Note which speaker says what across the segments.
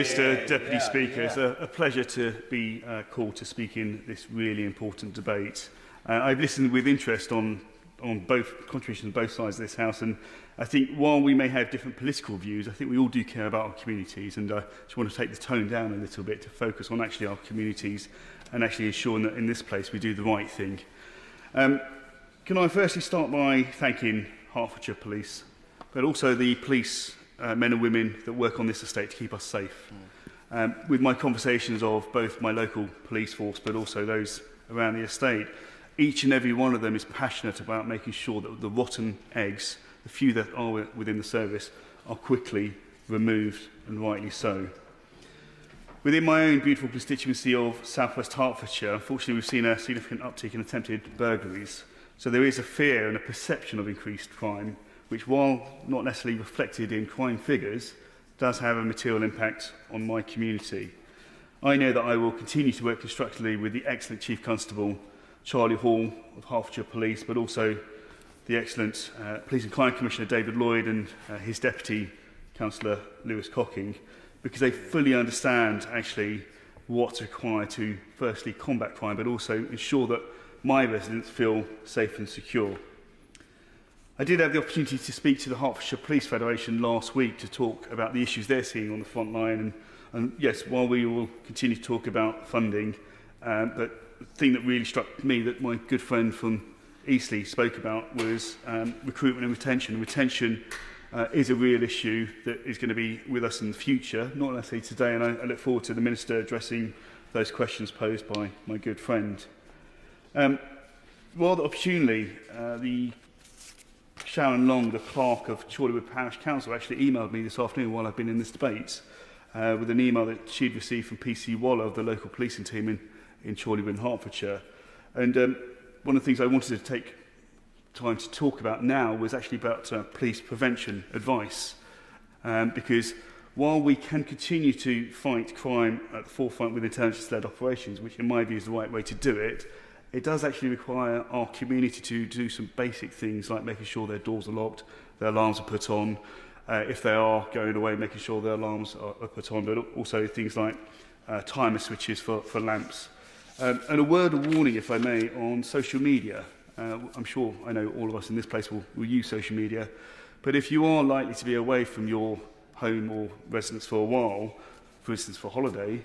Speaker 1: Mr. Deputy Speaker. It's a pleasure to be called to speak in this really important debate. I've listened with interest on both contributions on both sides of this House, and I think while we may have different political views, I think we all do care about our communities, and I just want to take the tone down a little bit to focus on actually our communities and actually ensuring that in this place we do the right thing. Can I firstly start by thanking Hertfordshire Police, but also the police men and women that work on this estate to keep us safe. With my conversations of both my local police force but also those around the estate, each and every one of them is passionate about making sure that the rotten eggs, the few that are within the service, are quickly removed, and rightly so. Within my own beautiful constituency of South West Hertfordshire, unfortunately we've seen a significant uptick in attempted burglaries. So there is a fear and a perception of increased crime, which, while not necessarily reflected in crime figures, does have a material impact on my community. I know that I will continue to work constructively with the excellent Chief Constable, Charlie Hall of Hertfordshire Police, but also the excellent Police and Crime Commissioner David Lloyd and his Deputy Councillor Lewis Cocking, because they fully understand actually what's required to firstly combat crime, but also ensure that my residents feel safe and secure. I did have the opportunity to speak to the Hertfordshire Police Federation last week to talk about the issues they're seeing on the front line. And yes, while we will continue to talk about funding, but the thing that really struck me that my good friend from Eastleigh spoke about was recruitment and retention. Retention is a real issue that is going to be with us in the future, not necessarily today, and I look forward to the Minister addressing those questions posed by my good friend. Rather opportunely, the Sharon Long, the clerk of Chorleywood Parish Council, actually emailed me this afternoon while I've been in this debate with an email that she'd received from PC Waller of the local policing team in Chorleywood and Hertfordshire. And one of the things I wanted to take time to talk about now was actually about police prevention advice. Because while we can continue to fight crime at the forefront with intelligence-led operations, which in my view is the right way to do it, it does actually require our community to do some basic things like making sure their doors are locked, their alarms are put on, if they are going away, making sure their alarms are put on, but also things like timer switches for lamps. And a word of warning, if I may, on social media. I'm sure I know all of us in this place will use social media, but if you are likely to be away from your home or residence for a while, for instance for holiday,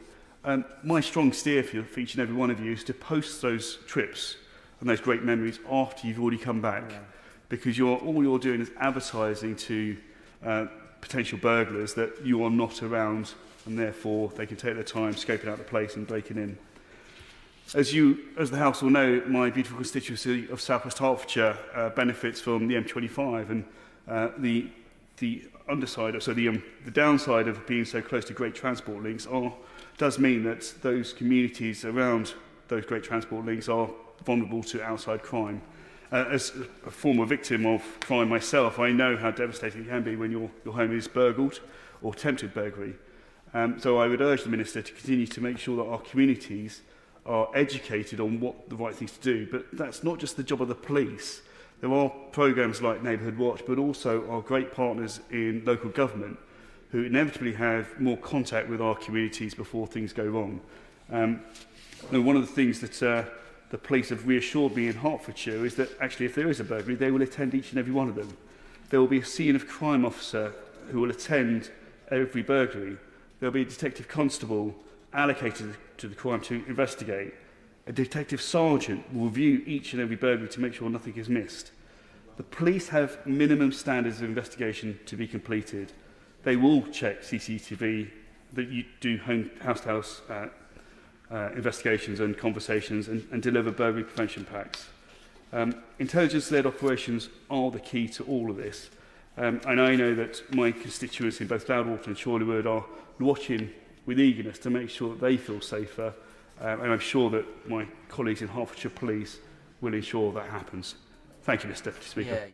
Speaker 1: my strong steer for each and every one of you is to post those trips and those great memories after you've already come back, because all you're doing is advertising to potential burglars that you are not around, and therefore they can take their time scoping out the place and breaking in. As the House will know, my beautiful constituency of South West Hertfordshire benefits from the M25, and the underside, so the downside of being so close to great transport links does mean that those communities around those great transport links are vulnerable to outside crime. As a former victim of crime myself, I know how devastating it can be when your home is burgled or attempted burglary. So I would urge the Minister to continue to make sure that our communities are educated on what the right things to do. But that's not just the job of the police. There are programmes like Neighbourhood Watch, but also our great partners in local government who inevitably have more contact with our communities before things go wrong. And one of the things that the police have reassured me in Hertfordshire is that actually if there is a burglary, they will attend each and every one of them. There will be a scene of crime officer who will attend every burglary. There will be a detective constable allocated to the crime to investigate. A detective sergeant will review each and every burglary to make sure nothing is missed. The police have minimum standards of investigation to be completed. They will check CCTV, that you do house-to-house investigations and conversations and deliver burglary prevention packs. Intelligence-led operations are the key to all of this. And I know that my constituents in both Loudwater and Chorleywood are watching with eagerness to make sure that they feel safer. And I'm sure that my colleagues in Hertfordshire Police will ensure that happens. Thank you, Mr. Deputy Speaker.